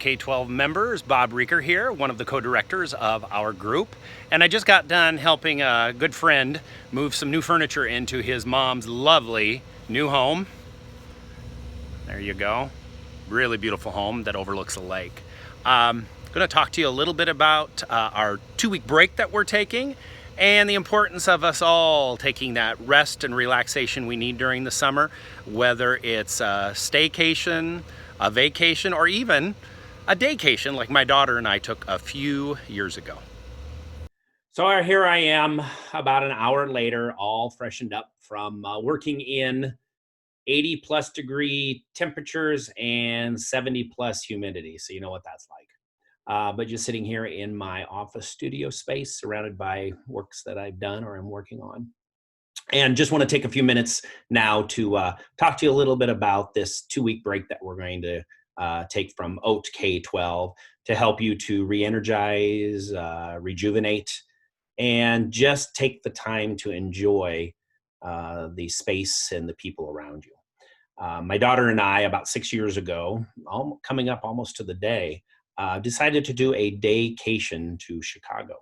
K-12 members. Bob Reeker here, one of the co-directors of our group. And I just got done helping a good friend move some new furniture into his mom's lovely new home. There you go. Really beautiful home that overlooks a lake. I'm going to talk to you a little bit about our 2-week break that we're taking and the importance of us all taking that rest and relaxation we need during the summer, whether it's a staycation, a vacation, or even a daycation like my daughter and I took a few years ago. So here I am about an hour later, all freshened up from working in 80 plus degree temperatures and 70 plus humidity. So you know what that's like. But just sitting here in my office studio space, surrounded by works that I've done or I'm working on. And just want to take a few minutes now to talk to you a little bit about this 2-week break that we're going to take from OATK 12 to help you to re-energize, rejuvenate, and just take the time to enjoy the space and the people around you. My daughter and I, about 6 years ago, coming up almost to the day, decided to do a daycation to Chicago.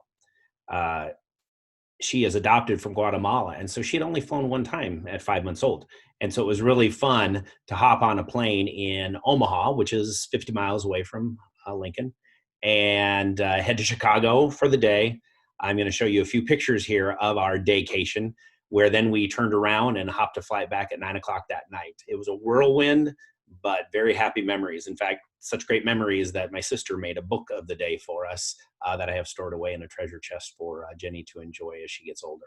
She is adopted from Guatemala, and so she had only flown one time at 5 months old. And so it was really fun to hop on a plane in Omaha, which is 50 miles away from Lincoln, and head to Chicago for the day. I'm going to show you a few pictures here of our daycation, where then we turned around and hopped a flight back at 9 o'clock that night. It was a whirlwind, but very happy memories. In fact, such great memories that my sister made a book of the day for us that I have stored away in a treasure chest for Jenny to enjoy as she gets older.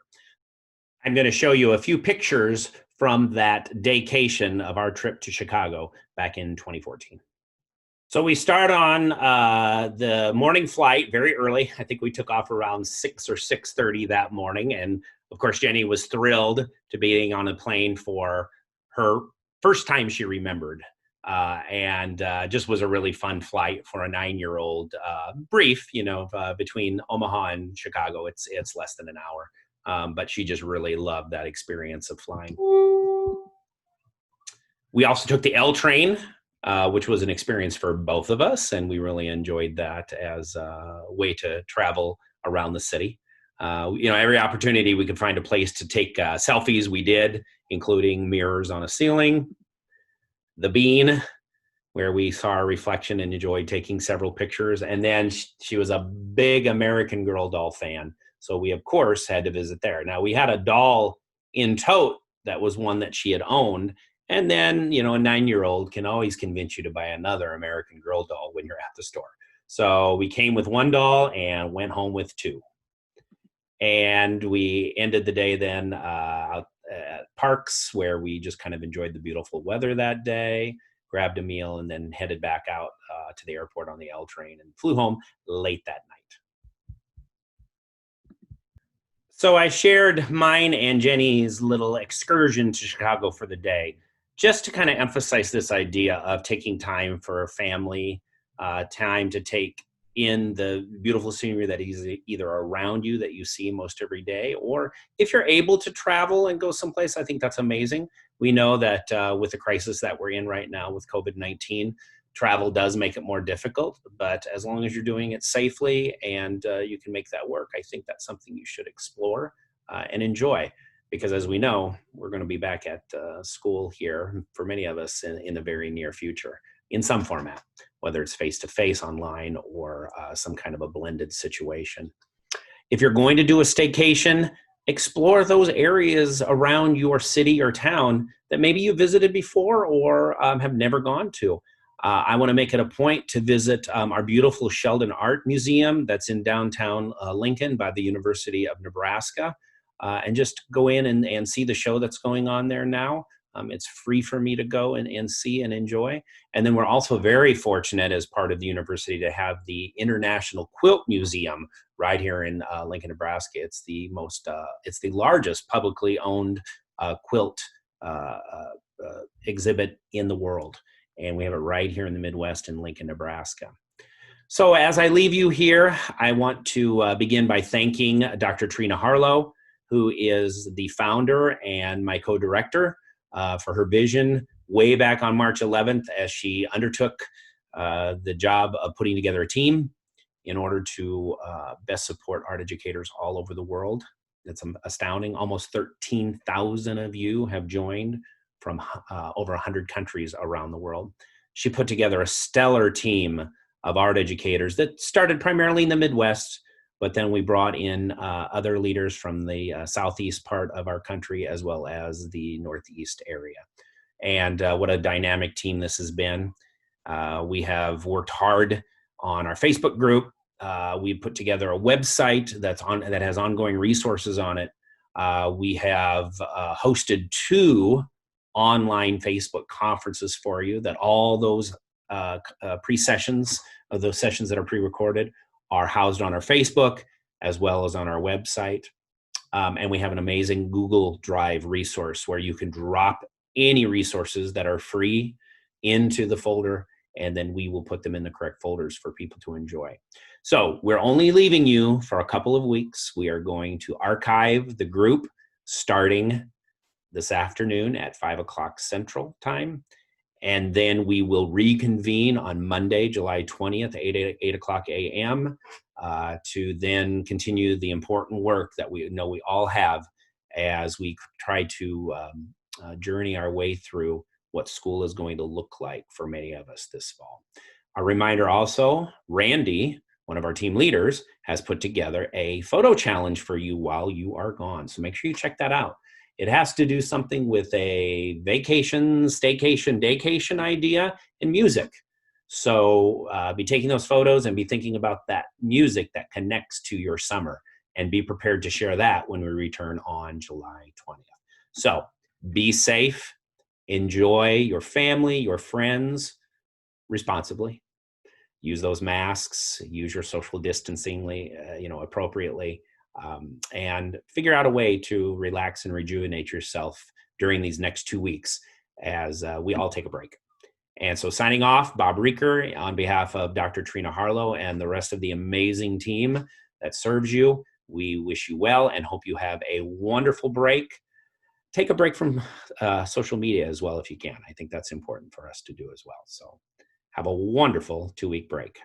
I'm going to show you a few pictures from that daycation of our trip to Chicago back in 2014. So we start on the morning flight very early. I think we took off around 6 or 6:30 that morning. And of course, Jenny was thrilled to being on a plane for her first time she remembered. And just was a really fun flight for a 9-year-old. Brief, between Omaha and Chicago, it's less than an hour. But she just really loved that experience of flying. We also took the L train, which was an experience for both of us, and we really enjoyed that as a way to travel around the city. Every opportunity we could find a place to take selfies, we did, including mirrors on a ceiling, the Bean, where we saw our reflection and enjoyed taking several pictures. And then she was a big American Girl doll fan, so we, of course, had to visit there. Now, we had a doll in tote that was one that she had owned. And then, a 9-year-old can always convince you to buy another American Girl doll when you're at the store. So we came with one doll and went home with 2. And we ended the day then out at Parks, where we just kind of enjoyed the beautiful weather that day, grabbed a meal, and then headed back out to the airport on the L train and flew home late that night. So I shared mine and Jenny's little excursion to Chicago for the day, just to kind of emphasize this idea of taking time for family, time to take in the beautiful scenery that is either around you that you see most every day, or if you're able to travel and go someplace, I think that's amazing. We know that with the crisis that we're in right now with COVID-19, travel does make it more difficult, but as long as you're doing it safely and you can make that work, I think that's something you should explore and enjoy. Because as we know, we're going to be back at school here for many of us in the very near future in some format, whether it's face-to-face, online, or some kind of a blended situation. If you're going to do a staycation, explore those areas around your city or town that maybe you visited before or have never gone to. I want to make it a point to visit our beautiful Sheldon Art Museum that's in downtown Lincoln by the University of Nebraska. And just go in and see the show that's going on there now. It's free for me to go and see and enjoy. And then we're also very fortunate as part of the university to have the International Quilt Museum right here in Lincoln, Nebraska. It's the largest publicly owned quilt exhibit in the world. And we have it right here in the Midwest in Lincoln, Nebraska. So as I leave you here, I want to begin by thanking Dr. Trina Harlow, who is the founder and my co-director, for her vision way back on March 11th as she undertook the job of putting together a team in order to best support art educators all over the world. It's astounding. Almost 13,000 of you have joined from over 100 countries around the world. She put together a stellar team of art educators that started primarily in the Midwest, but then we brought in other leaders from the southeast part of our country as well as the northeast area. And what a dynamic team this has been. We have worked hard on our Facebook group. We put together a website that has ongoing resources on it. We have hosted 2 online Facebook conferences for you that all those pre-sessions of those sessions that are pre-recorded are housed on our Facebook as well as on our website. And we have an amazing Google Drive resource where you can drop any resources that are free into the folder, and then we will put them in the correct folders for people to enjoy. So we're only leaving you for a couple of weeks. We are going to archive the group starting this afternoon at 5 o'clock Central Time. And then we will reconvene on Monday, July 20th, 8 o'clock a.m. To then continue the important work that we know we all have as we try to journey our way through what school is going to look like for many of us this fall. A reminder also, Randy, one of our team leaders, has put together a photo challenge for you while you are gone. So make sure you check that out. It has to do something with a vacation, staycation, daycation idea and music. So be taking those photos and be thinking about that music that connects to your summer, and be prepared to share that when we return on July 20th. So be safe, enjoy your family, your friends responsibly. Use those masks, use your social distancing, appropriately. And figure out a way to relax and rejuvenate yourself during these next 2 weeks as we all take a break. And so signing off, Bob Reeker, on behalf of Dr. Trina Harlow and the rest of the amazing team that serves you, we wish you well and hope you have a wonderful break. Take a break from social media as well if you can. I think that's important for us to do as well. So have a wonderful 2-week break.